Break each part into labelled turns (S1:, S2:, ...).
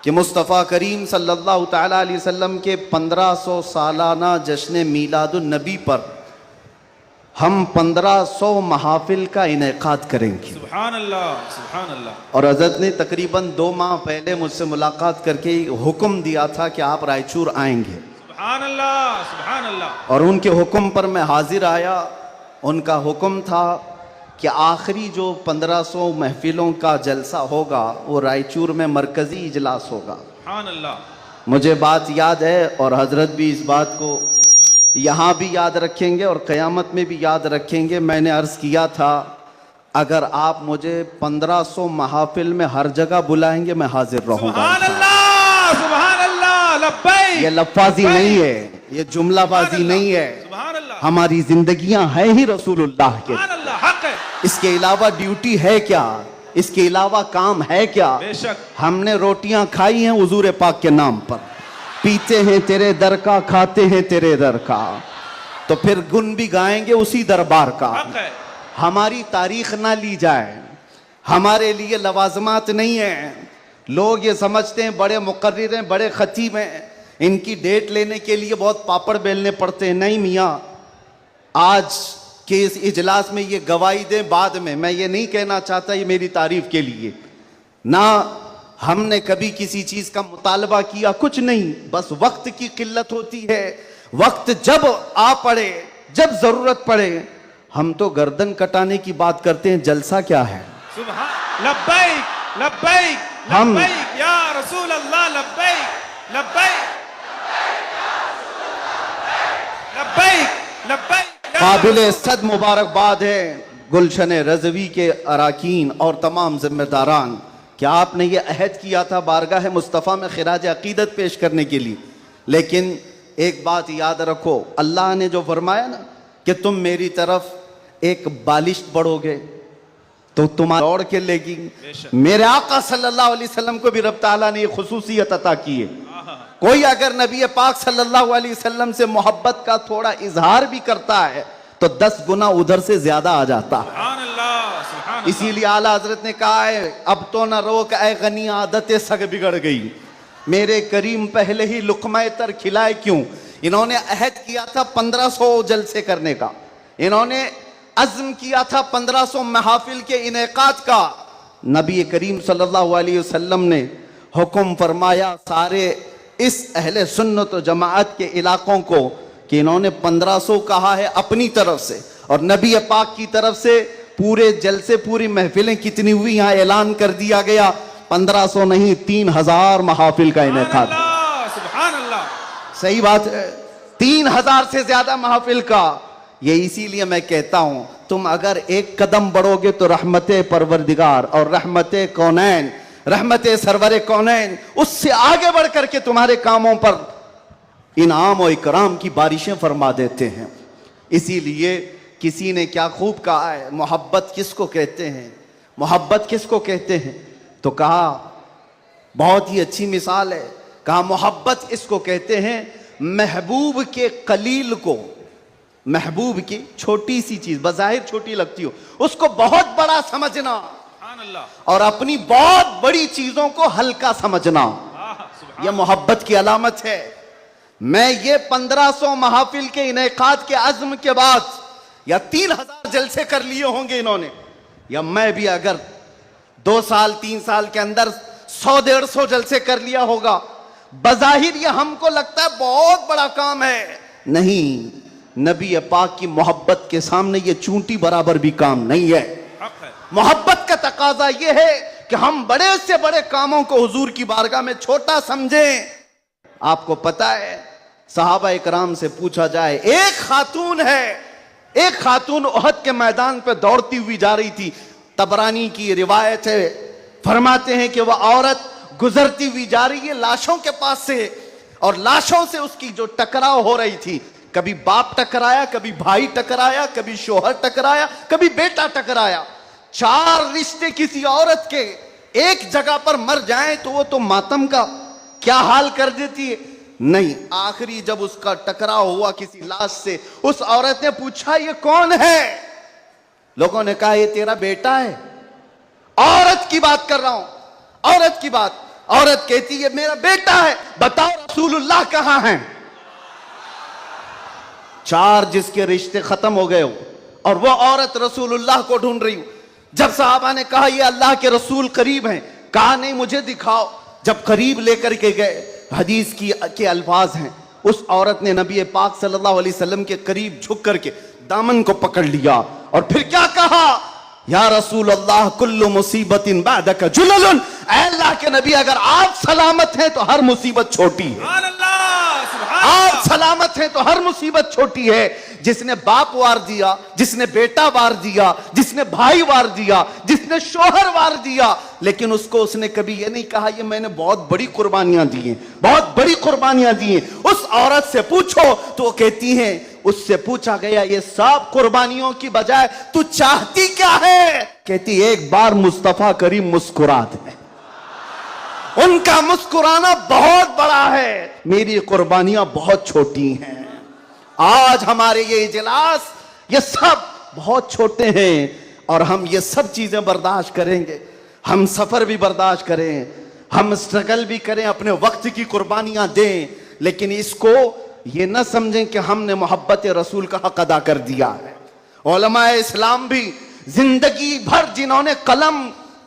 S1: कि मुस्तफ़ा करीम सल्लल्लाहु तआला अलैहि वसल्लम के 1500 सालाना जश्न मीलादुन नबी पर हम 1500 महाफिल का इनेकाद करेंगे।
S2: सुभान अल्लाह, सुभान अल्लाह।
S1: और हज़रत ने तकरीबन 2 माह पहले मुझसे मुलाकात करके हुक्म दिया था कि आप रायचूर आएंगे।
S2: सुभान अल्लाह, सुभान अल्लाह।
S1: और उनके हुक्म पर मैं हाजिर आया। उनका हुक्म था कि आखिरी जो 1500 महफिलों का जलसा होगा वो रायचूर में मरकज़ी इजलास होगा।
S2: सुभान अल्लाह।
S1: मुझे बात याद है और हजरत भी इस बात को यहाँ भी याद रखेंगे और क़यामत में भी याद रखेंगे। मैंने अर्ज़ किया था अगर आप मुझे 1500 महाफिल में हर जगह बुलाएंगे मैं हाजिर रहूँगा।
S2: सुभान अल्लाह, सुभान अल्लाह, लब्बैक।
S1: ये लफ्ज़ी नहीं है, ये जुमलाबाजी नहीं है।
S2: सुभान अल्लाह।
S1: हमारी जिंदगियां हैं ही रसूलुल्लाह के।
S2: सुभान अल्लाह, हक है।
S1: इसके अलावा ड्यूटी है क्या? इसके अलावा काम है क्या?
S2: बेशक।
S1: हमने रोटियां खाई हैं हुजूर पाक के नाम पर, पीते हैं तेरे दर का, खाते हैं तेरे दर का, तो फिर गुन भी गाएंगे उसी दरबार का।
S2: हक है।
S1: हमारी तारीख ना ली जाए, हमारे लिए लवाजमात नहीं है। लोग ये समझते हैं बड़े मुकर्रिर हैं, बड़े खतीब हैं, इनकी डेट लेने के लिए बहुत पापड़ बेलने पड़ते हैं। नहीं मियाँ, आज के इस इजलास में ये गवाही दें बाद में। मैं ये नहीं कहना चाहता ये मेरी तारीफ के लिए, ना हमने कभी किसी चीज का मुतालबा किया, कुछ नहीं, बस वक्त की किल्लत होती है। वक्त जब आ पड़े, जब जरूरत पड़े, हम तो गर्दन कटाने की बात करते हैं, जलसा क्या है।
S2: सुभान लब्बैक, लब्बैक,
S1: हम-
S2: लब्बैक या रसूल अल्लाह, लब्बैक, लब्बैक, लब्बैक, लब्बैक।
S1: काबिल सद मुबारकबाद है गुलशन रजवी के अराकीन और तमाम जिम्मेदारान कि आपने ये अहद किया था बारगाह मुस्तफ़ा में खिराज अकीदत पेश करने के लिए। लेकिन एक बात याद रखो, अल्लाह ने जो फरमाया ना कि तुम मेरी तरफ एक बालिश बढ़ोगे तो तुम्हारा दौड़ के लेगी। मेरे आका सल्लल्लाहु अलैहि वसल्लम को भी रब ताला ने ये खुसूसियत अता की है। कोई अगर नबी पाक सल्लल्लाहु अलैहि वसल्लम से मोहब्बत का थोड़ा इजहार भी करता है तो 10 गुना उधर से ज्यादा आ जाता है।
S2: सुभान अल्लाह, सुभान अल्लाह।
S1: इसीलिए आला हजरत ने कहा है अब तो न रोक ऐ गनी आदतें सग बिगड़ गई, मेरे करीम पहले ही लुकमा तर खिलाए क्यों। इन्होंने अहद किया था 1500 जलसे करने का, इन्होंने अज़्म किया था 1500 महफिल के इनेकाद का। नबी करीम सल्लल्लाहु अलैहि वसल्लम ने हुक्म फरमाया सारे इस अहले सुन्नत व जमाअत के इलाकों को कि इन्होंने 1500 कहा है अपनी तरफ से, और नबी पाक की तरफ से पूरे जलसे पूरी महफिलें कितनी हुई यहाँ ऐलान कर दिया गया। 1500 नहीं 3000 महाफिल का इनेकाद।
S2: सुभान अल्लाह।
S1: सही बात है, 3000 से ज्यादा महफिल का। ये इसीलिए मैं कहता हूं तुम अगर एक कदम बढ़ोगे तो रहमत परवरदिगार और रहमत कौनैन, रहमत सरवर कौनैन उससे आगे बढ़ करके तुम्हारे कामों पर इनाम और इकराम की बारिशें फरमा देते हैं। इसीलिए किसी ने क्या खूब कहा है, मोहब्बत किसको कहते हैं, मोहब्बत किसको कहते हैं, तो कहा बहुत ही अच्छी मिसाल है, कहा मोहब्बत इसको कहते हैं महबूब के कलील को, महबूब की छोटी सी चीज बज़ाहिर छोटी लगती हो उसको बहुत बड़ा समझना और अपनी बहुत बड़ी चीजों को हल्का समझना, यह मोहब्बत की अलामत है। मैं ये 1500 महफिल के इनेकाद के अज़्म के बाद या 3000 जलसे कर लिए होंगे इन्होंने, या मैं भी अगर 2 साल 3 साल के अंदर 100-150 जलसे कर लिया होगा, बज़ाहिर ये हमको लगता है बहुत बड़ा काम है। नहीं, नबी पाक की मोहब्बत के सामने ये चूंटी बराबर भी काम नहीं है। मोहब्बत का तकाजा ये है कि हम बड़े से बड़े कामों को हुजूर की बारगाह में छोटा समझें। आपको पता है सहाबा इकराम से पूछा जाए, एक खातून है, एक खातून उहद के मैदान पे दौड़ती हुई जा रही थी, तबरानी की रिवायत है, फरमाते हैं कि वह औरत गुजरती हुई जा रही है लाशों के पास से, और लाशों से उसकी जो टकराव हो रही थी, कभी बाप टकराया, कभी भाई टकराया, कभी शोहर टकराया, कभी बेटा टकराया। 4 रिश्ते किसी औरत के एक जगह पर मर जाएं तो वो तो मातम का क्या हाल कर देती है। नहीं, आखिरी जब उसका टकराव हुआ किसी लाश से, उस औरत ने पूछा ये कौन है? लोगों ने कहा ये तेरा बेटा है। औरत की बात कर रहा हूं, औरत की बात। औरत कहती है मेरा बेटा है, बताओ रसूलुल्लाह कहां हैं? 4 जिसके रिश्ते खत्म हो गए हो और वो औरत रसूलुल्लाह को ढूंढ रही हो। जब सहाबा ने कहा ये अल्लाह के रसूल करीब हैं, कहा नहीं मुझे दिखाओ। जब करीब लेकर के गए, हदीस के अल्फाज हैं, उस औरत ने नबी पाक सल्लल्लाहु अलैहि वसल्लम के करीब झुक करके दामन को पकड़ लिया और फिर क्या कहा, या रसूल अल्लाह कुल्लु मुसीबतिन बादका जुललुन, ऐ अल्लाह के नबी अगर आप सलामत हैं तो हर मुसीबत छोटी है।
S2: सुभान अल्लाह, सुभान
S1: आप
S2: अल्लाह।
S1: सलामत हैं तो हर मुसीबत छोटी है। जिसने बाप वार दिया, जिसने बेटा वार दिया, जिसने भाई वार दिया, जिसने शोहर वार दिया, लेकिन उसने कभी ये नहीं कहा ये मैंने बहुत बड़ी कुर्बानियां दी हैं, बहुत बड़ी कुर्बानियां दी हैं। उस औरत से पूछो तो वो कहती है, उससे पूछा गया ये सब कुर्बानियों की बजाय तू चाहती क्या है? कहती एक बार मुस्तफा करीम मुस्कुरा दे। उनका मुस्कुराना बहुत बड़ा है, मेरी कुर्बानियां बहुत छोटी हैं। आज हमारे ये इजलास ये सब बहुत छोटे हैं और हम ये सब चीजें बर्दाश्त करेंगे। हम सफर भी बर्दाश्त करें, हम स्ट्रगल भी करें, अपने वक्त की कुर्बानियां दें, लेकिन इसको ये न समझें कि हमने मोहब्बत रसूल का हक अदा कर दिया है। उलमाए इस्लाम भी जिंदगी भर जिन्होंने कलम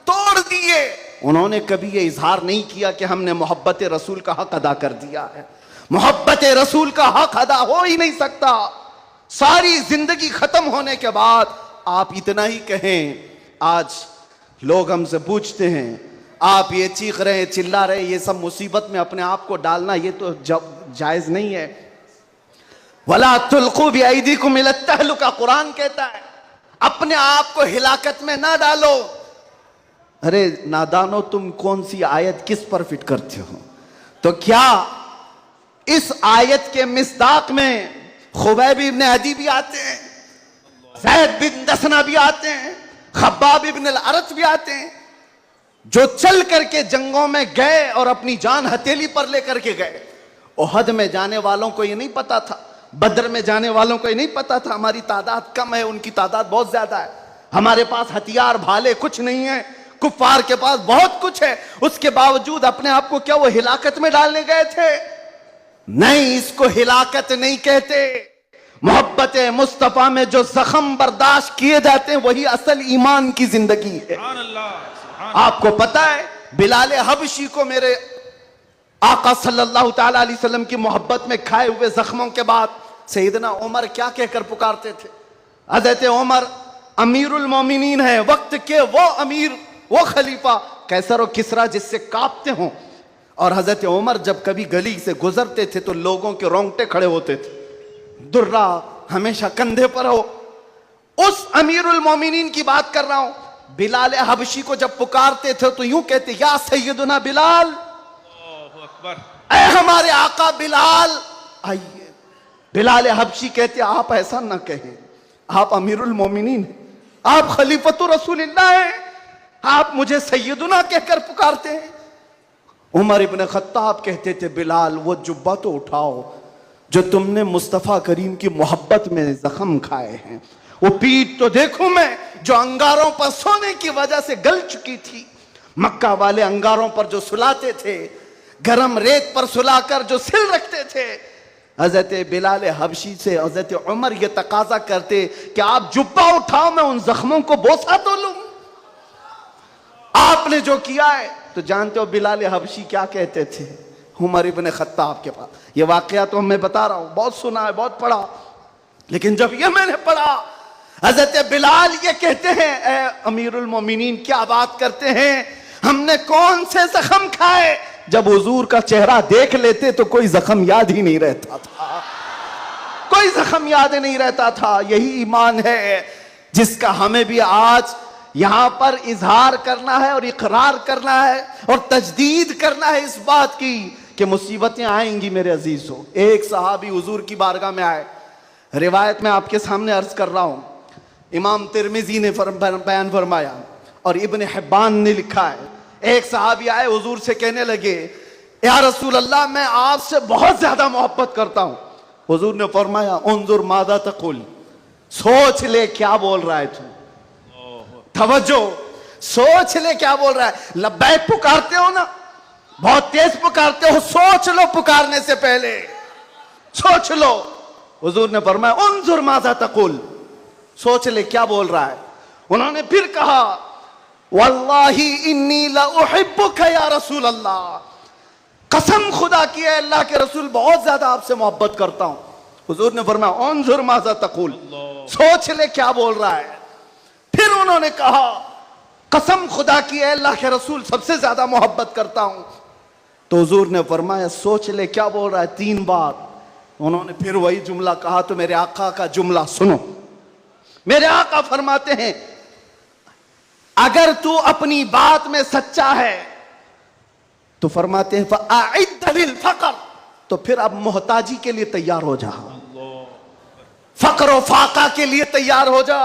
S1: तोड़ दिए, उन्होंने कभी ये इजहार नहीं किया कि हमने मोहब्बत रसूल का हक अदा कर दिया है। मोहब्बत रसूल का हक अदा हो ही नहीं सकता। सारी जिंदगी खत्म होने के बाद आप इतना ही कहें। आज लोग हमसे पूछते हैं, आप ये चीख रहे चिल्ला रहे, ये सब मुसीबत में अपने आप को डालना ये तो जायज नहीं है। वला तुल्कू बिअयदीकुम इला तहलुका, कुरान कहता है अपने आप को हिलाकत में ना डालो। अरे नादानो, तुम कौन सी आयत किस पर फिट करते हो? तो क्या इस आयत के मिस्दाक में खुबैब इब्न अदी भी आते हैं, ज़ैद बिन दसना भी आते हैं, खब्बाब इब्न अल-अरत भी आते हैं, जो चल करके जंगों में गए और अपनी जान हथेली पर लेकर के गए। ओहद में जाने वालों को ये नहीं पता था, बदर में जाने वालों को ये नहीं पता था हमारी तादाद कम है, उनकी तादाद बहुत ज्यादा है, हमारे पास हथियार भाले कुछ नहीं है, कुफार के पास बहुत कुछ है। उसके बावजूद अपने आप को क्या वो हिलाकत में डालने गए थे? नहीं, इसको हिलाकत नहीं कहते। मोहब्बत मुस्तफा में जो जख्म बर्दाश्त किए जाते हैं वही असल ईमान की जिंदगी है।
S2: सुभान अल्लाह, सुभान अल्लाह।
S1: आपको पता है बिलाल हबशी को मेरे आका सल्लल्लाहु ताला अलैहि वसल्लम की मोहब्बत में खाए हुए जख्मों के बाद सैयदना उमर क्या कहकर पुकारते थे? हज़रत उमर अमीरुल मोमिनीन है, वक्त के वो अमीर, वो खलीफा, कैसर और किसरा जिससे कांपते हों। और हजरत उमर जब कभी गली से गुजरते थे तो लोगों के रोंगटे खड़े होते थे, दुर्रा हमेशा कंधे पर हो। उस अमीरुल मोमिनीन की बात कर रहा हूं। बिलाल हबशी को जब पुकारते थे तो यूं कहते, या सैयदना बिलाल,
S2: अल्लाहु अकबर,
S1: ऐ हमारे आका बिलाल आइए। बिलाल हबशी कहते, आप ऐसा ना कहें, आप अमीरुल मोमिनीन हैं, आप खलीफतुर रसूलिल्लाह हैं, आप मुझे सैयदना कहकर पुकारते हैं। उमर इब्न खत्ताब कहते थे, बिलाल वो जुब्बा तो उठाओ जो तुमने मुस्तफ़ा करीम की मोहब्बत में जख्म खाए हैं, वो पीठ तो देखूं मैं जो अंगारों पर सोने की वजह से गल चुकी थी। मक्का वाले अंगारों पर जो सुलाते थे, गरम रेत पर सुलाकर जो सिल रखते थे। हजरत बिलाल हबशी से हजरत उमर ये तकाजा करते कि आप जुब्बा उठाओ, मैं उन जख्मों को बोसा तो लूं। आपने जो किया है तो जानते हो बिलाल हबशी क्या कहते थे उमर इब्न खत्ताब के पास? ये वाकया तो मैं बता रहा हूं, बहुत सुना है, बहुत पढ़ा, लेकिन जब ये मैंने पढ़ा, हजरत बिलाल ये कहते हैं, ए अमीरुल मोमिनीन क्या बात करते हैं, हमने कौन से जख्म खाए? जब हुजूर का चेहरा देख लेते तो कोई जख्म याद ही नहीं रहता था, कोई जख्म याद नहीं रहता था। यही ईमान है जिसका हमें भी आज यहां पर इजहार करना है और इकरार करना है और तजदीद करना है इस बात की कि मुसीबतें आएंगी मेरे अजीजों। एक सहाबी हुजूर की बारगाह में आए, रिवायत में आपके सामने अर्ज कर रहा हूं, इमाम तिरमिजी ने बयान फरमाया और इब्न हिब्बान ने लिखा है। एक सहाबी आए, हुजूर से कहने लगे, या रसूल अल्लाह, मैं आपसे बहुत ज्यादा मोहब्बत करता हूं। हुजूर ने फरमाया, उन्जुर मादा तकुल, सोच ले क्या बोल रहा है तू, तवज्जो, सोच ले क्या बोल रहा है। लब्बैक पुकारते हो ना, बहुत तेज पुकारते हो, सोच लो पुकारने से पहले, सोच लो। हुजूर ने फरमाया उन्जुर माज़ा तकुल, सोच ले क्या बोल रहा है। उन्होंने फिर कहा वल्लाही इन्नी ला उहिब्बुका या रसूल अल्लाह, कसम खुदा की है अल्लाह के रसूल बहुत ज्यादा आपसे मोहब्बत करता हूं। हुजूर ने फरमाया उन्जुर माज़ा तकुल, सोच ले क्या बोल रहा है। फिर उन्होंने कहा कसम खुदा की है अल्लाह के रसूल सबसे ज्यादा मोहब्बत करता हूं। तो हुजूर ने फरमाया सोच ले क्या बोल रहा है, 3 बार। उन्होंने फिर वही जुमला कहा। तो मेरे आका का जुमला सुनो। मेरे आका फरमाते हैं अगर तू अपनी बात में सच्चा है तो फरमाते हैं फ़अइद लिल फ़क़र, तो फिर अब मोहताजी के लिए तैयार हो जा, फक्र और फाका के लिए तैयार हो जा।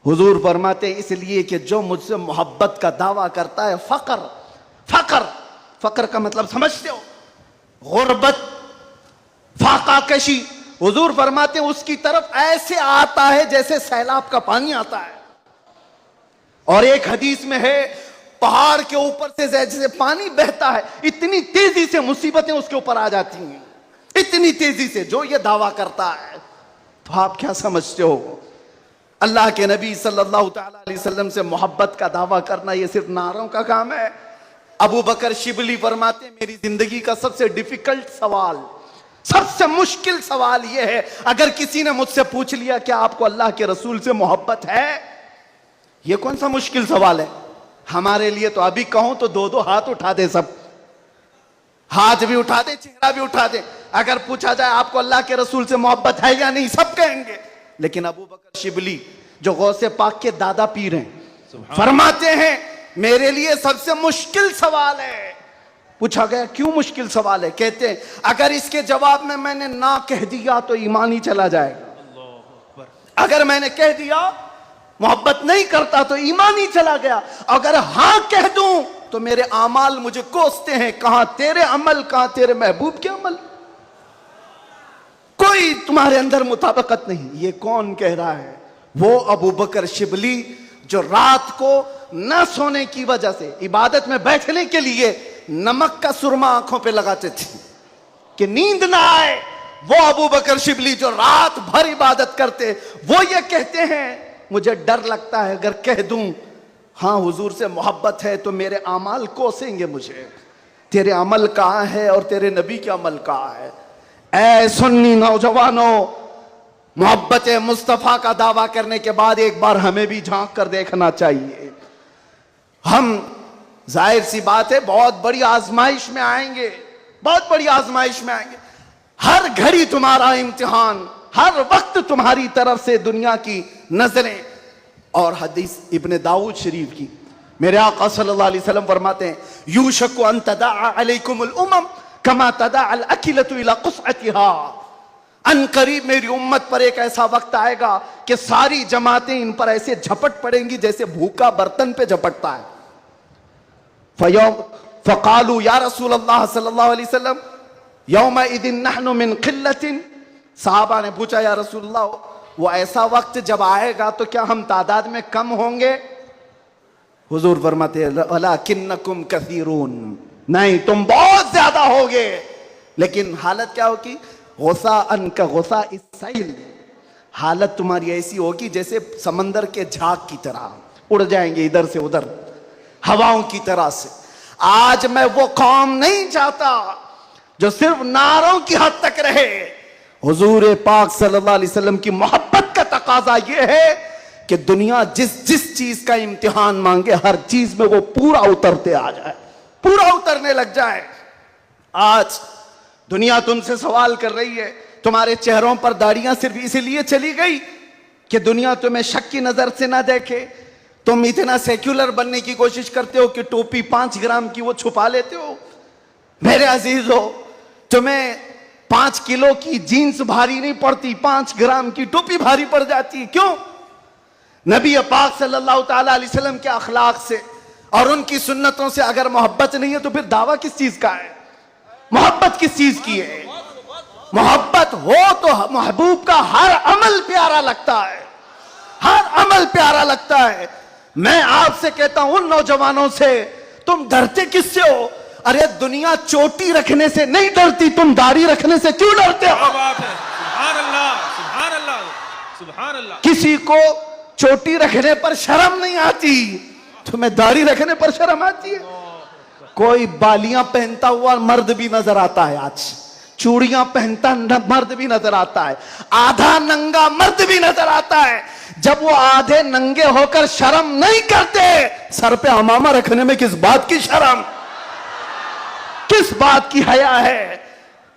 S1: हुजूर फरमाते हैं इसलिए कि जो मुझसे मोहब्बत का दावा करता है, फक्र फक्र फक्र का मतलब समझते हो, गुर्बत, फाका कशी। हुजूर फरमाते हैं उसकी तरफ ऐसे आता है जैसे सैलाब का पानी आता है। और एक हदीस में है पहाड़ के ऊपर से जैसे पानी बहता है, इतनी तेजी से मुसीबतें उसके ऊपर आ जाती हैं, इतनी तेजी से। जो ये दावा करता है तो आप क्या समझते हो, अल्लाह के नबी सल्लल्लाहु अलैहि वसल्लम से मोहब्बत का दावा करना ये सिर्फ नारों का काम है। अबू बकर शिबली फरमाते मेरी जिंदगी का सबसे डिफिकल्ट सवाल, सबसे मुश्किल सवाल यह है, अगर किसी ने मुझसे पूछ लिया क्या आपको अल्लाह के रसूल से मोहब्बत है, यह कौन सा मुश्किल सवाल है हमारे लिए। तो अभी कहूं तो 2-2 हाथ उठा दे, सब हाथ भी उठा दे, चेहरा भी उठा दे। अगर पूछा जाए आपको अल्लाह के रसूल से मोहब्बत है या नहीं, सब कहेंगे। लेकिन अबू बकर शिबली जो गौसे पाक के दादा पीर हैं, फरमाते हैं मेरे लिए सबसे मुश्किल सवाल है। पूछा गया क्यों मुश्किल सवाल है, कहते हैं अगर इसके जवाब में मैंने ना कह दिया तो ईमान ही चला जाएगा, अगर मैंने कह दिया मोहब्बत नहीं करता तो ईमान ही चला गया, अगर हां कह दूं तो मेरे अमाल मुझे कोसते हैं, कहां तेरे अमल कहां तेरे महबूब के अमल, कोई तुम्हारे अंदर मुताबिकत नहीं। ये कौन कह रहा है, वो अबू बकर शिबली जो रात को न सोने की वजह से इबादत में बैठने के लिए नमक का सुरमा आंखों पे लगाते थे कि नींद ना आए। वो अबू बकर शिबली जो रात भर इबादत करते, वो ये कहते हैं मुझे डर लगता है अगर कह दूं हां हुजूर से मोहब्बत है तो मेरे अमाल कोसेंगे मुझे, तेरे अमल कहां है और तेरे नबी के अमल कहां है। ऐ सुन्नी नौजवानों, मोहब्बत मुस्तफा का दावा करने के बाद एक बार हमें भी झांक कर देखना चाहिए। हम जाहिर सी बात है बहुत बड़ी आजमाइश में आएंगे, बहुत बड़ी आजमाइश में आएंगे। हर घड़ी तुम्हारा इम्तिहान, हर वक्त तुम्हारी तरफ से दुनिया की नजरें। और हदीस इब्ने दाऊद शरीफ की मेरे आका सल्लल्लाहु अलैहि वसल्लम फरमाते हैं यूशकु अन तदाअ अलैकुमुल उमम कमा तदाअ अल अकिलतु इला क़ुस्अतिहा, अन करीब मेरी उम्मत पर एक ऐसा वक्त आएगा कि सारी जमातें इन पर ऐसे झपट पड़ेंगी जैसे भूखा बर्तन पे झपटता है। फ़क़ालू या रसूल अल्लाह सल्लल्लाहु अलैहि वसल्लम यौमा इदिन नहनु मिन क़िल्लतिन, साहबा ने पूछा या रसूल अल्लाह वो ऐसा वक्त जब आएगा तो क्या हम तादाद में कम होंगे। हुजूर फरमाते वलाकिन्नकुम कसीरून, नहीं तुम बहुत ज्यादा होगे, लेकिन हालत क्या होगी, गुस्सा अन का गुस्सा इस सैल, हालत तुम्हारी ऐसी होगी जैसे समंदर के झाग की तरह उड़ जाएंगे इधर से उधर हवाओं की तरह से। आज मैं वो कौम नहीं चाहता जो सिर्फ नारों की हद तक रहे। हुजूर पाक सल्लल्लाहु अलैहि वसल्लम की मोहब्बत का तकाजा यह है कि दुनिया जिस जिस चीज का इम्तिहान मांगे हर चीज में वो पूरा उतरते आ जाए, पूरा उतरने लग जाए। आज दुनिया तुमसे सवाल कर रही है, तुम्हारे चेहरों पर दाढ़ियां सिर्फ इसलिए चली गई कि दुनिया तुम्हें शक की नजर से ना देखे। तुम इतना सेक्युलर बनने की कोशिश करते हो कि टोपी 5 ग्राम की वो छुपा लेते हो। मेरे अजीजों, तुम्हें 5 किलो की जीन्स भारी नहीं पड़ती, 5 ग्राम की टोपी भारी पड़ जाती है। क्यों? नबी पाक सल्लल्लाहु ताला अलैहि वसल्लम के अखलाक से और उनकी सुन्नतों से अगर मोहब्बत नहीं है तो फिर दावा किस चीज का है, मोहब्बत किस चीज की है। मोहब्बत हो तो महबूब का हर अमल प्यारा लगता है, हर अमल प्यारा लगता है। मैं आपसे कहता हूं उन नौजवानों से तुम डरते किससे हो? अरे दुनिया चोटी रखने से नहीं डरती, तुम दाढ़ी रखने से क्यों डरते हो?
S2: क्या बात है, सुभान अल्लाह, सुभान अल्लाह, सुभान अल्लाह।
S1: किसी को चोटी रखने पर शर्म नहीं आती, तुम्हें दाढ़ी रखने पर शर्म आती है। कोई बालियां पहनता हुआ मर्द भी नजर आता है, आज चूड़ियां पहनता मर्द भी नजर आता है, आधा नंगा मर्द भी नजर आता है। जब वो आधे नंगे होकर शर्म नहीं करते, सर पे अमामा रखने में किस बात की शर्म, किस बात की हया है?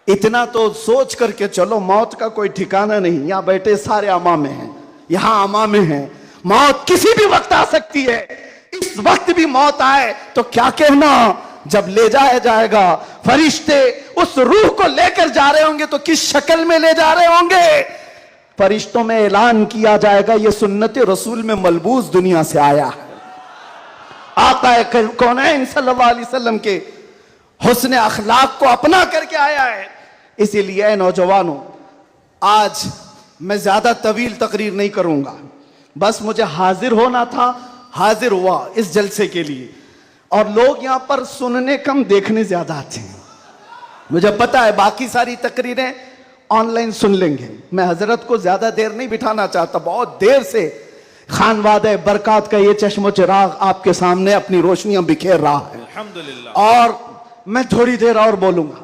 S1: इतना तो सोच करके चलो, मौत का कोई ठिकाना नहीं। यहां बैठे सारे अमामे हैं, यहां अमामे हैं, मौत किसी भी वक्त आ सकती है। इस वक्त भी मौत आए तो क्या कहना, जब ले जाया जाएगा फरिश्ते उस रूह को लेकर जा रहे होंगे तो किस शक्ल में ले जा रहे होंगे? फरिश्तों में ऐलान किया जाएगा, यह सुन्नत रसूल में मलबूस दुनिया से आया है। आका कौनैन सल्लल्लाहु अलैहि वसल्लम के हुस्न अखलाक को अपना करके आया है। इसीलिए नौजवानों, आज मैं ज्यादा तवील तकरीर नहीं करूंगा, बस मुझे हाजिर होना था, हाजिर हुआ इस जलसे के लिए। और लोग यहां पर सुनने कम, देखने ज्यादा आते हैं। मुझे पता है बाकी सारी तकरीरें ऑनलाइन सुन लेंगे। मैं हजरत को ज्यादा देर नहीं बिठाना चाहता, बहुत देर से खानवादे बरकात का ये चश्मो चिराग आपके सामने अपनी रोशनियां बिखेर रहा है,
S2: अल्हम्दुलिल्लाह।
S1: और मैं थोड़ी देर और बोलूंगा।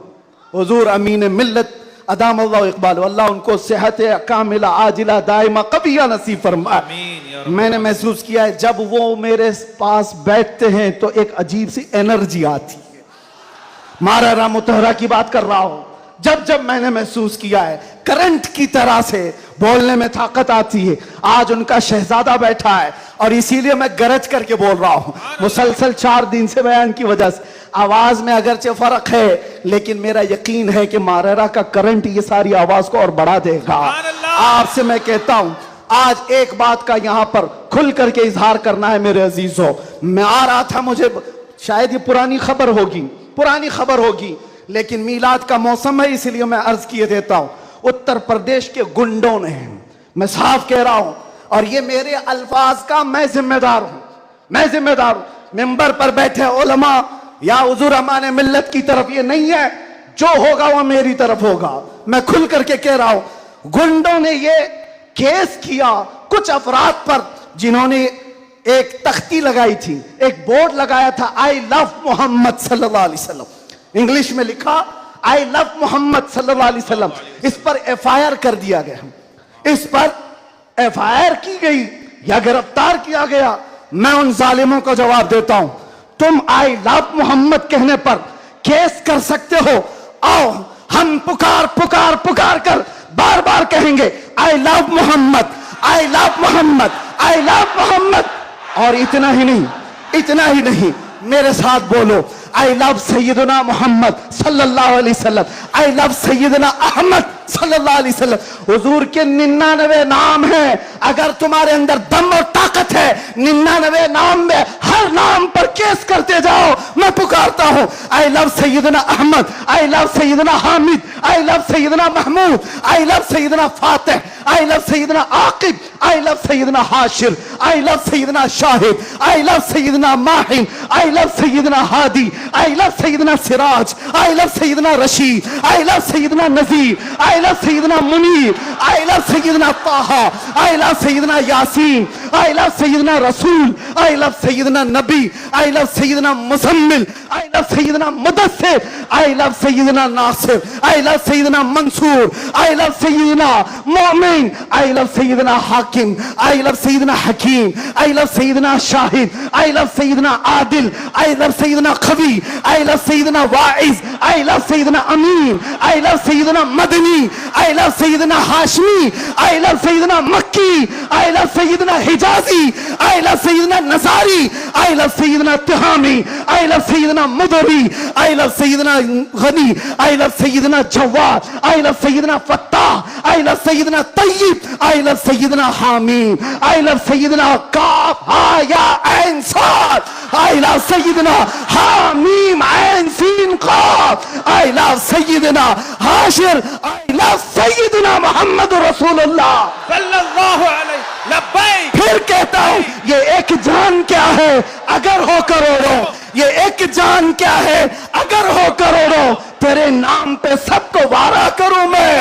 S1: हुजूर अमीन मिल्लत अदाम अल्लाह इकबाल, अल्लाह उनको सेहत कामिला आजिला दाइमा कबिया नसीब फरमाए।
S2: आमीन या रब।
S1: मैंने महसूस किया है जब वो मेरे पास बैठते हैं तो एक अजीब सी एनर्जी आती है। मारा मुतहरा की बात कर रहा हूं, जब जब मैंने महसूस किया है करंट की तरह से बोलने में ताकत आती है। आज उनका शहजादा बैठा है और इसीलिए मैं गरज करके बोल रहा हूं। मुसलसल 4 दिन से बयान की वजह से आवाज में अगरचे फर्क है, लेकिन मेरा यकीन है कि मारेरा का करंट ये सारी आवाज को और बढ़ा देगा। आपसे मैं कहता हूं, आज एक बात का यहां पर खुल करके इजहार करना है मेरे अजीजों। मैं आ रहा था, मुझे शायद ये पुरानी खबर होगी, लेकिन मीलाद का मौसम है इसलिए मैं अर्ज किए देता हूं। उत्तर प्रदेश के गुंडों ने, मैं साफ कह रहा हूं, और ये मेरे अल्फाज का मैं जिम्मेदार हूं। मिंबर पर बैठे उलमा या हुजूर अमान मिल्लत की तरफ ये नहीं है, जो होगा वह मेरी तरफ होगा। मैं खुल करके कह रहा हूं, गुंडों ने ये केस किया कुछ अफराद पर जिन्होंने एक तख्ती लगाई थी, एक बोर्ड लगाया था, आई लव मोहम्मद सल्लल्लाहु अलैहि वसल्लम, इंग्लिश में लिखा आई लव मोहम्मद सल्लल्लाहु अलैहि वसल्लम। इस पर एफआईआर कर दिया गया, इस पर एफआईआर की गई या गिरफ्तार किया गया। मैं उन जालिमों को जवाब देता हूं, तुम आई लव मोहम्मद कहने पर केस कर सकते हो, आओ हम पुकार कर बार बार कहेंगे I love Mohammad, I love Mohammad, I love Mohammad. और इतना ही नहीं, मेरे साथ बोलो, आई लव सैयदना मोहम्मद सल्लल्लाहु अलैहि वसल्लम, आई लव सैयदना अहमद सल्लल्लाहु अलैहि वसल्लम। हुजूर के 99 नाम हैं, अगर तुम्हारे अंदर दम और ताकत है, 99 नाम में हर नाम पर केस करते जाओ। मैं पुकारता हूं, I love Sayyidina Ahmad, I love Sayyidina Hamid, I love Sayyidina Mahmud, I love Sayyidina Fatih, I love Sayyidina Aqib, I love Sayyidina Hashir, I love Sayyidina Shahid, I love Sayyidina Mahin, I love Sayyidina Hadi, I love Sayyidina Siraj, I love Sayyidina Rashid, I love Sayyidina Nazir, I love Sayyidina Munir, I love Sayyidina Taha, I love Sayyidina Yasin, I love Sayyidina Rasul, I love Syedna Nabi, I love Sayyidina Muzammil, I love Sayyidina Mudassir, I love Sayyidina Nasir, I love Sayyidina Mansur, I love Sayyidina Momin, I love Sayyidina Hakim, I love Sayyidina Hakeem, I love Sayyidina Shahid, I love Sayyidina Adil, I love Sayyidina Khabi, I love Sayyidina Waiz, I love Sayyidina Amin, I love Sayyidina Madani, I love Sayyidina Hashmi, I love Sayyidina Makki, I love Sayyidina Hijazi, I love Sayyidina nursery, I love Sayyidina Tihami, I love Sayyidina Mudri, I love Sayyidina Ghani, I love Sayyidina Jawad, I love Sayyidina Fattah, I love Sayyidina Tayyab, I love Sayyidina Hamim, I love Sayyidina काफ या ऐन साद, I love Sayyidina Hamim ऐन सीन काफ, I love Sayyidina Hashir, I love Sayyidina Mohammad रसूलुल्लाह
S2: सल्लल्लाहु अलैहि लब्बैक।
S1: फिर कहता हूं, ये एक जान क्या है, अगर हो करोड़ों, ये एक जान क्या है, अगर हो करोड़ों तेरे नाम पे सबको वारा करूं मैं,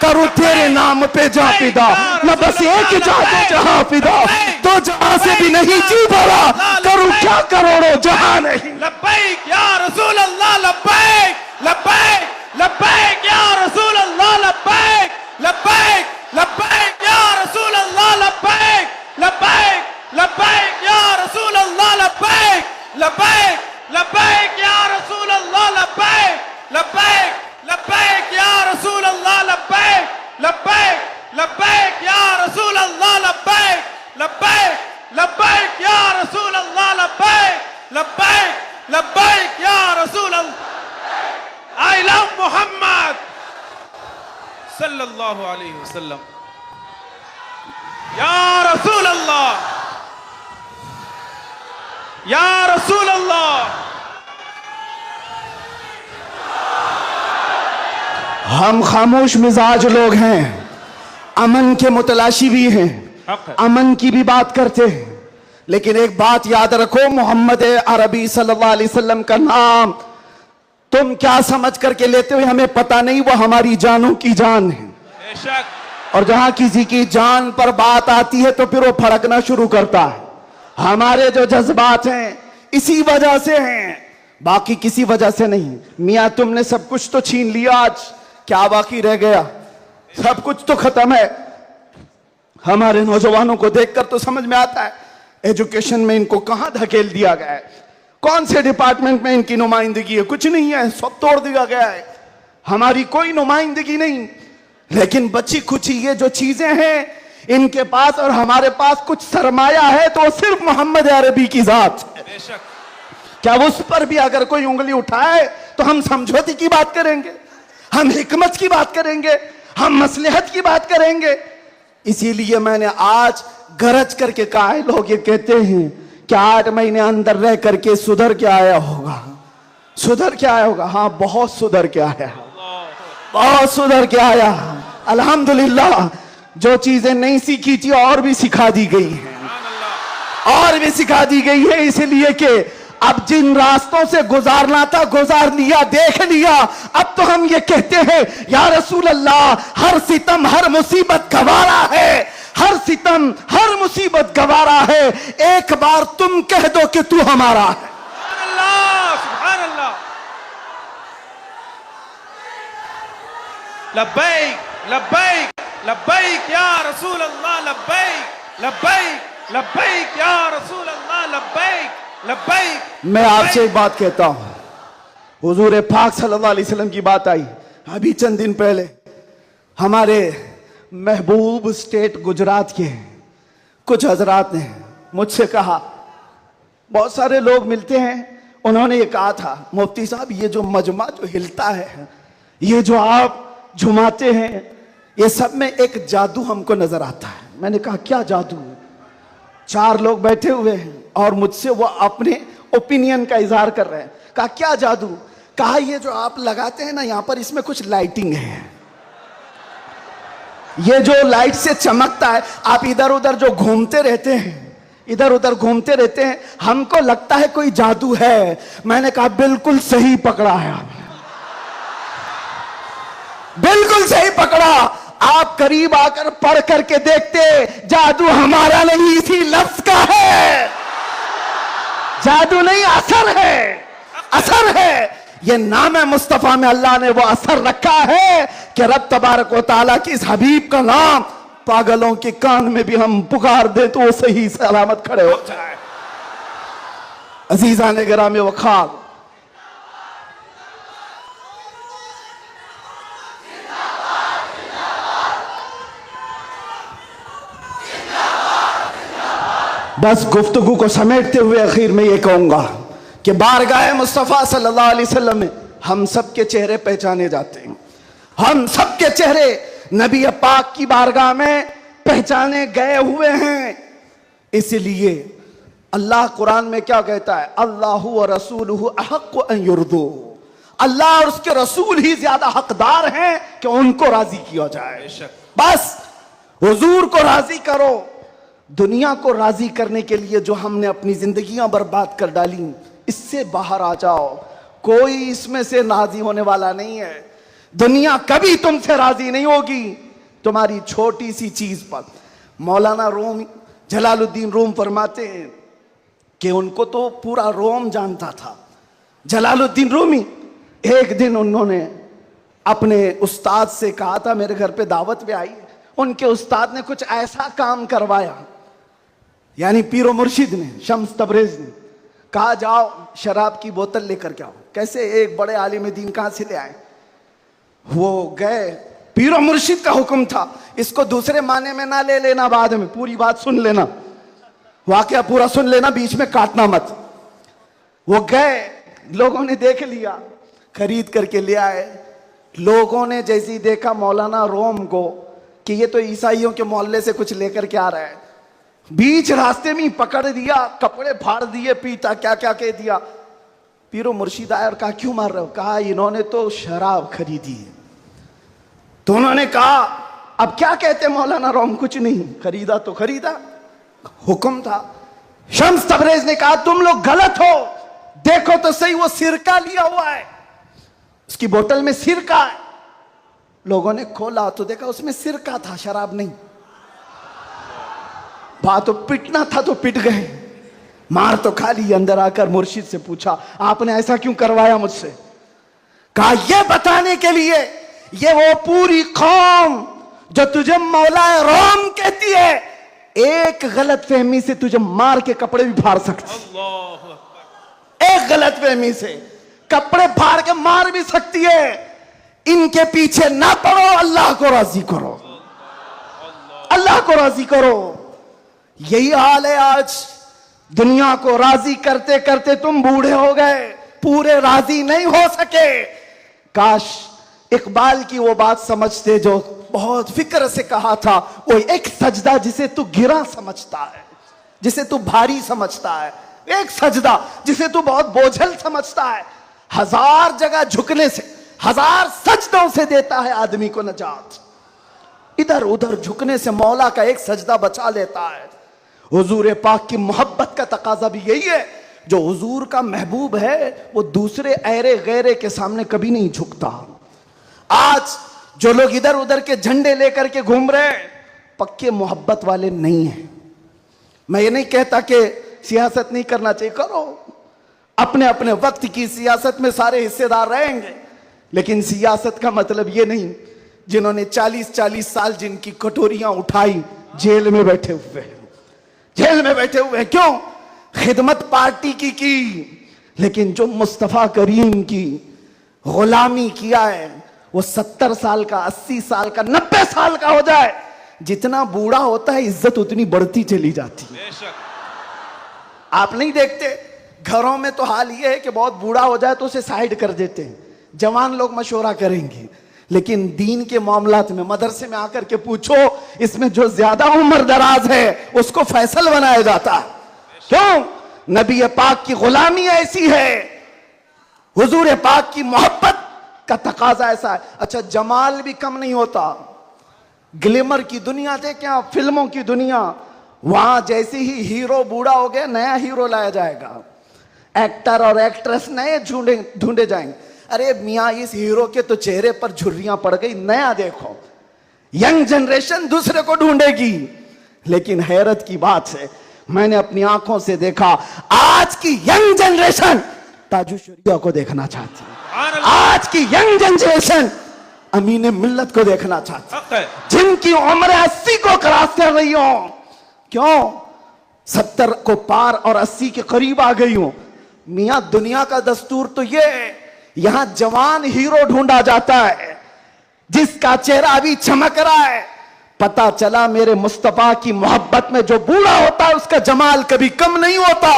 S1: करूं तेरे नाम पे जा फिदा, न बस एक जा दो जहां फिदा, तो जहां से भी नहीं जी भरा, करूं क्या करोड़ों जहां नहीं।
S2: लब्बैक या रसूल अल्लाह, लब्बैक लब्बैक लब्बैक या रसूल अल्लाह, लब्बैक लब्बैक लब्बैक या रसूल अल्लाह, लब्बैक लब्बैक लब्बैक या रसूल अल्लाह, लब्बैक लब्बैक लब्बैक या रसूल अल्लाह, लब्बैक लब्बैक लब्बैक या रसूल अल्लाह, लब्बैक लब्बैक लब्बैक या रसूल अल्लाह, लब्बैक लब्बैक लब्बैक या रसूल अल्लाह, लब्बैक लब्बैक लब्बैक या रसूल अल्लाह। I love Muhammad सल्लल्लाहु अलैहि वसल्लम। या रसूल अल्लाह, या रसूल अल्लाह।
S1: हम खामोश मिजाज लोग हैं, अमन के मुतलाशी भी हैं, अमन की भी बात करते हैं, लेकिन एक बात याद रखो, मोहम्मद अरबी सल्लल्लाहु अलैहि वसल्लम का नाम तुम क्या समझ करके लेते हो हमें पता नहीं, वो हमारी जानों की जान है।
S2: बेशक।
S1: और जहां किसी की जान पर बात आती है तो फिर वो फड़कना शुरू करता है। हमारे जो जज्बात हैं इसी वजह से हैं, बाकी किसी वजह से नहीं। मियां तुमने सब कुछ तो छीन लिया, आज क्या बाकी रह गया? सब कुछ तो खत्म है। हमारे नौजवानों को देखकर तो समझ में आता है एजुकेशन में इनको कहां धकेल दिया गया है, कौन से डिपार्टमेंट में इनकी नुमाइंदगी है? कुछ नहीं है, सब तोड़ दिया गया है, हमारी कोई नुमाइंदगी नहीं। लेकिन बची खुची ये जो चीजें हैं इनके पास और हमारे पास कुछ सरमाया है तो सिर्फ मोहम्मद अरबी की जात है।
S2: बेशक।
S1: क्या उस पर भी अगर कोई उंगली उठाए तो हम समझौते की बात करेंगे, हम हिकमत की बात करेंगे, हम मसलहत की बात करेंगे। इसीलिए मैंने आज गरज करके कहा है, लोग ये कहते हैं कि 8 महीने अंदर रह करके सुधर के आया होगा, सुधर के आया होगा। हाँ, बहुत सुधर के आया, बहुत सुधर के आया। अल्हम्दुलिल्लाह, जो चीजें नहीं सीखी थी और भी सिखा दी गई है, और भी सिखा दी गई है। इसलिए कि अब जिन रास्तों से गुजारना था गुजार लिया, देख लिया। अब तो हम ये कहते हैं या रसूल अल्लाह, हर सितम हर मुसीबत गवारा है, हर सितम हर मुसीबत गवारा है, एक बार तुम कह दो कि तू हमारा है।
S2: सुभान अल्लाह, सुभान अल्लाह। लब्बैक लब्बैक लब्बैक या रसूल अल्लाह, लब्बैक लब्बैक लब्बैक या रसूल अल्लाह, लब्बैक लब्बैक।
S1: मैं आपसे एक बात कहता हूं, हुजूर पाक सल्लल्लाहु अलैहि वसल्लम की बात आई अभी चंद दिन पहले। हमारे महबूब स्टेट गुजरात के कुछ हजरात ने मुझसे कहा, बहुत सारे लोग मिलते हैं, उन्होंने ये कहा था, मुफ्ती साहब ये जो मजमा जो हिलता है, ये जो आप झुमाते हैं, ये सब में एक जादू हमको नजर आता है। मैंने कहा क्या जादू? 4 लोग बैठे हुए हैं और मुझसे वो अपने ओपिनियन का इजहार कर रहे हैं। कहा क्या जादू? कहा ये जो आप लगाते हैं ना यहाँ पर, इसमें कुछ लाइटिंग है, ये जो लाइट से चमकता है, आप इधर उधर जो घूमते रहते हैं, इधर उधर घूमते रहते हैं, हमको लगता है कोई जादू है। मैंने कहा बिल्कुल सही पकड़ा है आपने, बिल्कुल सही पकड़ा। आप करीब आकर पढ़ करके देखते, जादू हमारा नहीं इसी लफ्ज का है, जादू नहीं असर है, असर है। ये नाम है मुस्तफा में अल्लाह ने वो असर रखा है कि रब तबारक व तआला की इस हबीब का नाम पागलों के कान में भी हम पुकार दे तो वो सही सलामत खड़े हो जाए। अजीजा ने गिरामे वखार, बस गुफ्तगू को समेटते हुए आखिर में ये कहूंगा कि बारगाह मुस्तफ़ा सल्लल्लाहु अलैहि वसल्लम में हम सबके चेहरे पहचाने जाते हैं, हम सबके चेहरे नबी पाक की बारगाह में पहचाने गए हुए हैं। इसलिए अल्लाह कुरान में क्या कहता है, अल्लाहु व रसूलुहु अहक्कु अन युर्दू, अल्लाह और उसके रसूल ही ज्यादा हकदार हैं कि उनको राजी किया जाए। बस हुजूर को राजी करो। दुनिया को राजी करने के लिए जो हमने अपनी जिंदगियां बर्बाद कर डाली, इससे बाहर आ जाओ, कोई इसमें से राजी होने वाला नहीं है। दुनिया कभी तुमसे राजी नहीं होगी तुम्हारी छोटी सी चीज पर। मौलाना रूम जलालुद्दीन रूम फरमाते हैं कि उनको तो पूरा रोम जानता था। जलालुद्दीन रूमी, एक दिन उन्होंने अपने उस्ताद से कहा था मेरे घर पे दावत पे आई। उनके उस्ताद ने कुछ ऐसा काम करवाया, यानी पीरो मुर्शिद ने, शम्स तबरेज ने कहा जाओ शराब की बोतल लेकर के आओ। कैसे एक बड़े आलिम दीन कहां से ले आए? वो गए, पीरो मुर्शिद का हुक्म था, इसको दूसरे माने में ना ले लेना, बाद में पूरी बात सुन लेना, वाकया पूरा सुन लेना, बीच में काटना मत। वो गए, लोगों ने देख लिया, खरीद करके ले आए। लोगों ने जैसे ही देखा मौलाना रोम को कि ये तो ईसाइयों के मोहल्ले से कुछ लेकर के आ रहा है, बीच रास्ते में पकड़ दिया, कपड़े फाड़ दिए, पीटा, क्या क्या कह दिया। पीरो मुर्शिद आया और कहा क्यों मार रहे हो? कहा इन्होंने तो शराब खरीदी है। तो उन्होंने कहा अब क्या कहते मौलाना रोम? कुछ नहीं, खरीदा तो खरीदा, हुक्म था। शम्स तबरेज ने कहा तुम लोग गलत हो, देखो तो सही, वो सिरका लिया हुआ है, उसकी बोतल में सिरका है। लोगों ने खोला तो देखा उसमें सिरका था, शराब नहीं। बात तो पिटना था तो पिट गए, मार तो खा ली। अंदर आकर मुर्शिद से पूछा आपने ऐसा क्यों करवाया मुझसे? कहा यह बताने के लिए ये वो पूरी कौम जो तुझे मौलाए रोम कहती है, एक गलत फहमी से तुझे मार के कपड़े भी फाड़ सकती, एक गलत फहमी से कपड़े फाड़ के मार भी सकती है। इनके पीछे ना पड़ो, अल्लाह को राजी करो, अल्लाह को राजी करो। यही हाल है आज। दुनिया को राजी करते करते तुम बूढ़े हो गए, पूरे राजी नहीं हो सके। काश इकबाल की वो बात समझते जो बहुत फिक्र से कहा था, वो एक सजदा जिसे तू गिरा समझता है, जिसे तू भारी समझता है, एक सजदा जिसे तू बहुत बोझल समझता है, हजार जगह झुकने से, हजार सजदों से देता है आदमी को नजात। इधर उधर झुकने से मौला का एक सजदा बचा लेता है। हुजूर पाक की मोहब्बत का तकाजा भी यही है। जो हुजूर का महबूब है वो दूसरे ऐरे गैरे के सामने कभी नहीं झुकता। आज जो लोग इधर उधर के झंडे लेकर के घूम रहे हैं, पक्के मोहब्बत वाले नहीं हैं। मैं ये नहीं कहता कि सियासत नहीं करना चाहिए, करो, अपने अपने वक्त की सियासत में सारे हिस्सेदार रहेंगे, लेकिन सियासत का मतलब ये नहीं जिन्होंने 40-40 साल जिनकी कटोरियां उठाई जेल में बैठे हुए हैं, जेल में बैठे हुए हैं। क्यों? खिदमत पार्टी की, लेकिन जो मुस्तफा करीम की गुलामी किया है वो 70 साल का, 80 साल का, 90 साल का हो जाए, जितना बूढ़ा होता है इज्जत उतनी बढ़ती चली जाती है। आप नहीं देखते घरों में तो हाल ये है कि बहुत बूढ़ा हो जाए तो उसे साइड कर देते हैं, जवान लोग मशवरा करेंगे, लेकिन दीन के मामलात में मदरसे में आकर के पूछो, इसमें जो ज्यादा उम्र दराज है उसको फैसल बनाया जाता है। क्यों? नबी पाक की गुलामी ऐसी है, हुजूर पाक की मोहब्बत का तकाजा ऐसा है। अच्छा, जमाल भी कम नहीं होता। ग्लिमर की दुनिया देखें आप, फिल्मों की दुनिया, वहां जैसे ही हीरो बूढ़ा हो गया नया हीरो लाया जाएगा, एक्टर और एक्ट्रेस नए ढूंढे जाएंगे। अरे मियाँ इस हीरो के तो चेहरे पर झुर्रियां पड़ गई, नया देखो। यंग जनरेशन दूसरे को ढूंढेगी। लेकिन हैरत की बात है, मैंने अपनी आंखों से देखा, आज की यंग जनरेशन ताजु शरिया को देखना चाहती है। आज की यंग जनरेशन अमीन मिल्लत को देखना चाहती है, जिनकी उम्र 80 को क्रॉस कर रही हो। क्यों? 70 को पार और 80 के करीब आ गई हूं। मियां दुनिया का दस्तूर तो ये है, यहां जवान हीरो ढूंढा जाता है जिसका चेहरा अभी चमक रहा है। पता चला मेरे मुस्तफा की मोहब्बत में जो बूढ़ा होता है उसका जमाल कभी कम नहीं होता।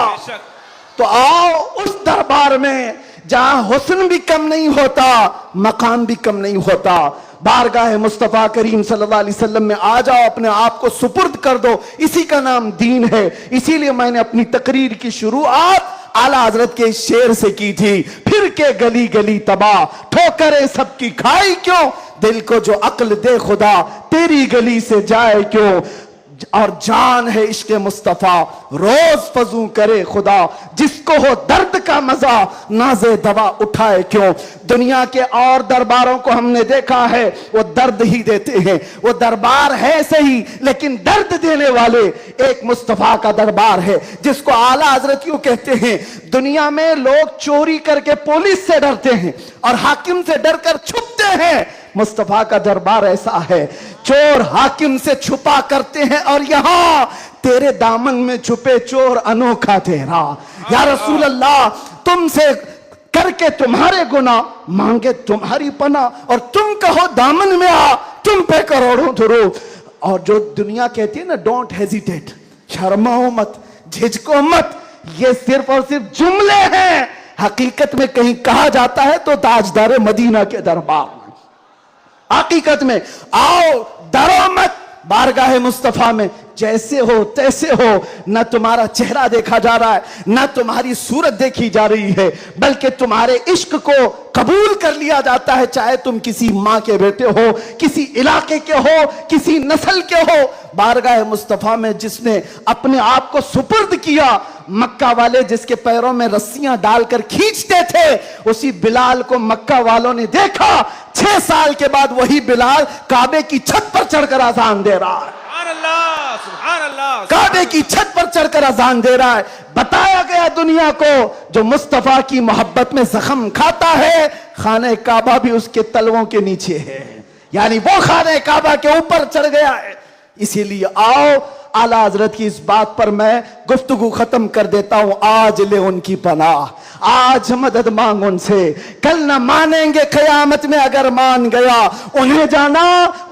S1: तो आओ उस दरबार में जहां हुस्न भी कम नहीं होता, मकाम भी कम नहीं होता। बारगाह मुस्तफा करीम सल्लल्लाहु अलैहि वसल्लम में आ जाओ, अपने आप को सुपुर्द कर दो, इसी का नाम दीन है। इसीलिए मैंने अपनी तकरीर की शुरुआत आला हजरत के शेर से की थी, फिर के गली गली तबाह, ठोकरें सबकी खाई क्यों, दिल को जो अक्ल दे खुदा, तेरी गली से जाए क्यों। और जान है इश्क मुस्तफा, रोज फजू करे खुदा, जिसको हो दर्द का मजा नाजे दवा उठाए क्यों। दुनिया के और दरबारों को हमने देखा है, वो दर्द ही देते हैं, वो दरबार है सही लेकिन दर्द देने वाले एक मुस्तफा का दरबार है, जिसको आला हजरत यूं कहते हैं। दुनिया में लोग चोरी करके पुलिस से डरते हैं और हाकिम से डरकर छुपते हैं, मुस्तफा का दरबार ऐसा है, चोर हाकिम से छुपा करते हैं और यहां तेरे दामन में छुपे चोर अनोखा तेरा। या रसूल अल्लाह, तुमसे करके तुम्हारे गुनाह मांगे तुम्हारी पना, और तुम कहो दामन में आ, तुम पे करोड़ों दुरूद। और जो दुनिया कहती है ना, डोंट हेजिटेट, शर्माओ मत, झिझको मत, ये सिर्फ और सिर्फ जुमले हैं। हकीकत में कहीं कहा जाता है तो ताजदार मदीना के दरबार में, हकीकत में आओ, डरो मत, बारगाह मुस्तफा में जैसे हो तैसे हो। न तुम्हारा चेहरा देखा जा रहा है, न तुम्हारी सूरत देखी जा रही है, बल्कि तुम्हारे इश्क को कबूल कर लिया जाता है, चाहे तुम किसी माँ के बेटे हो, किसी इलाके के हो, किसी नस्ल के हो। बारगाह मुस्तफा में जिसने अपने आप को सुपुर्द किया, मक्का वाले जिसके पैरों में रस्सियां डालकर खींचते थे, उसी बिलाल को मक्का वालों ने देखा। 6 साल के बाद वही बिलाल काबे की छत पर चढ़कर अजान दे रहा है,
S2: सुभान अल्लाह,
S1: काबे की छत पर चढ़कर अजान दे रहा है। बताया गया दुनिया को, जो मुस्तफा की मोहब्बत में जख्म खाता है, खाने काबा भी उसके तलवों के नीचे है, यानी वो खाने काबा के ऊपर चढ़ गया है। इसीलिए आओ, आला हजरत की इस बात पर मैं गुफ्तगू खत्म कर देता हूं। आज ले उनकी पनाह, आज मदद मांग उनसे, कल न मानेंगे कयामत में अगर मान गया। उन्हें जाना,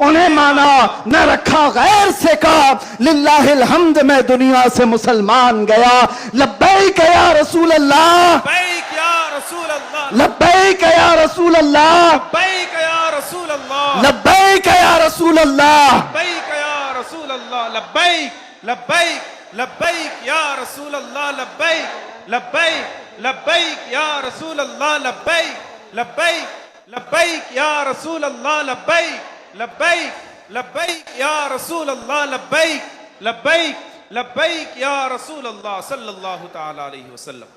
S1: उन्हें माना, न रखा गैर से काम, लिल्लाहिल हम्द मैं दुनिया से मुसलमान गया। लब्बैक या रसूल अल्लाह,
S2: लब्बैक या रसूल अल्लाह,
S1: लब्बैक या रसूल अल्लाह,
S2: लब्बैक या रसूल अल्लाह,
S1: लब्बैक या रसूल अल्लाह,
S2: लब्बैक या रसूल अल्लाह, लब्बैक लब्बैक लब्बैक या रसूल अल्लाह, लब्बैक लब्बैक लब्बैक या रसूल अल्लाह, लब्बैक लब्बैक लब्बैक या रसूल अल्लाह, लब्बैक लब्बैक लब्बैक या रसूल अल्लाह, लब्बैक लब्बैक लब्बैक या रसूल अल्लाह सल्लल्लाहु तआला अलैहि वसल्लम।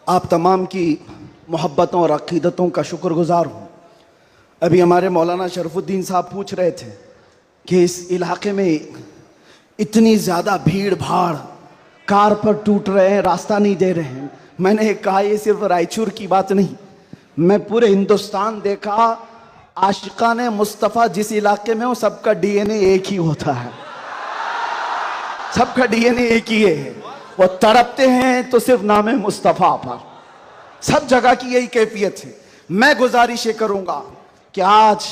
S1: आप तमाम की मोहब्बतों और अकीदतों का शुक्रगुजार हूँ। अभी हमारे मौलाना शरफुद्दीन साहब पूछ रहे थे कि इस इलाके में इतनी ज़्यादा भीड़ भाड़, कार पर टूट रहे हैं, रास्ता नहीं दे रहे हैं। मैंने कहा ये सिर्फ रायचूर की बात नहीं, मैं पूरे हिंदुस्तान देखा, आशिकाने मुस्तफ़ा जिस इलाके में हो सबका डीएनए एक ही होता है, सबका डीएनए एक ही है। वो तड़पते हैं तो सिर्फ नाम मुस्तफ़ा पर, सब जगह की यही कैफियत है। मैं गुजारिश ये करूँगा कि आज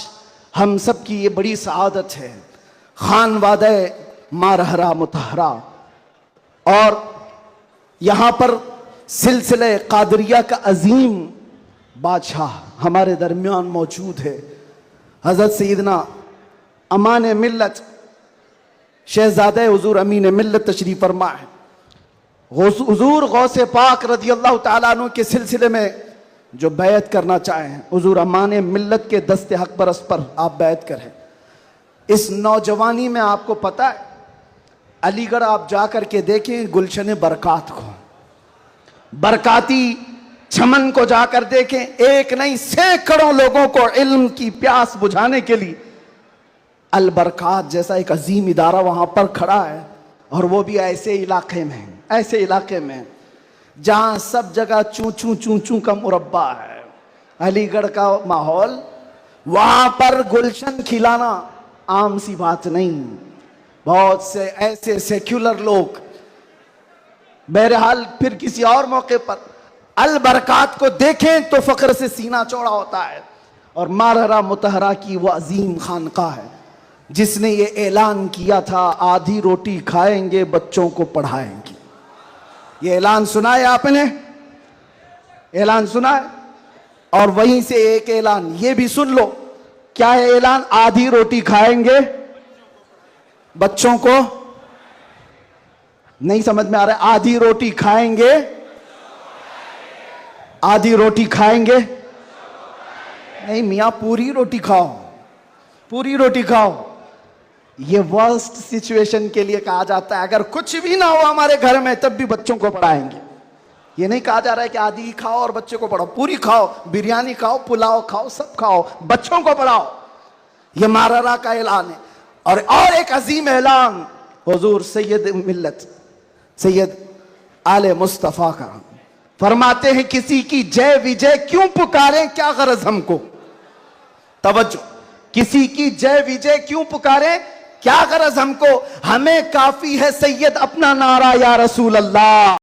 S1: हम सब की ये बड़ी सआदत है, खान वादे मारहरा मुतहरा, और यहाँ पर सिलसिले कादरिया का अजीम बादशाह हमारे दरमियान मौजूद है। हज़रत सैयदना अमान मिल्लत शहजादे हुजूर अमीन मिल्लत तशरीफ़ फरमा है। हुजूर गौसे पाक रज़ी अल्लाह तआला अन्हु के सिलसिले में जो बैत करना चाहें, हुजूर अमान मिल्लत के दस्ते हक परस पर आप बैत करें। इस नौजवानी में आपको पता है, अलीगढ़ आप जा कर के देखें गुलशन बरकात को, बरकाती चमन को जाकर देखें, एक नहीं सैकड़ों लोगों को इल्म की प्यास बुझाने के लिए अल बरकात जैसा एक अजीम इदारा वहां पर खड़ा है। और वो भी ऐसे इलाके में, ऐसे इलाके में जहां सब जगह चूं चूं चूं चूं का मुरब्बा है। अलीगढ़ का माहौल, वहां पर गुलशन खिलाना आम सी बात नहीं। बहुत से ऐसे सेक्युलर लोग, बहरहाल फिर किसी और मौके पर अल बरकात को देखें तो फख्र से सीना चौड़ा होता है। और मारहरा मुतहरा की वो अजीम खानकाह है जिसने ये ऐलान किया था, आधी रोटी खाएंगे बच्चों को पढ़ाएंगे। ये ऐलान सुना है आपने, ऐलान सुना है। और वहीं से एक ऐलान ये भी सुन लो, क्या है ऐलान? आधी रोटी खाएंगे बच्चों को, नहीं समझ में आ रहा है? आधी रोटी खाएंगे, आधी रोटी खाएंगे नहीं मियां, पूरी रोटी खाओ, पूरी रोटी खाओ। ये वर्स्ट सिचुएशन के लिए कहा जाता है। अगर कुछ भी ना हो हमारे घर में तब भी बच्चों को पढ़ाएंगे। ये नहीं कहा जा रहा है कि आधी खाओ और बच्चे को पढ़ाओ, पूरी खाओ, बिरयानी खाओ, पुलाव खाओ, सब खाओ, बच्चों को पढ़ाओ। ये मारारा का ऐलान है। और एक अजीम ऐलान हुजूर सैयद मिल्लत सैयद आले मुस्तफा का फरमाते हैं, किसी की जय विजय क्यों पुकारें, क्या गरज हमको। तवज्जो, किसी की जय विजय क्यों पुकारें, क्या गरज हमको, हमें काफी है सैयद अपना नारा या रसूल अल्लाह।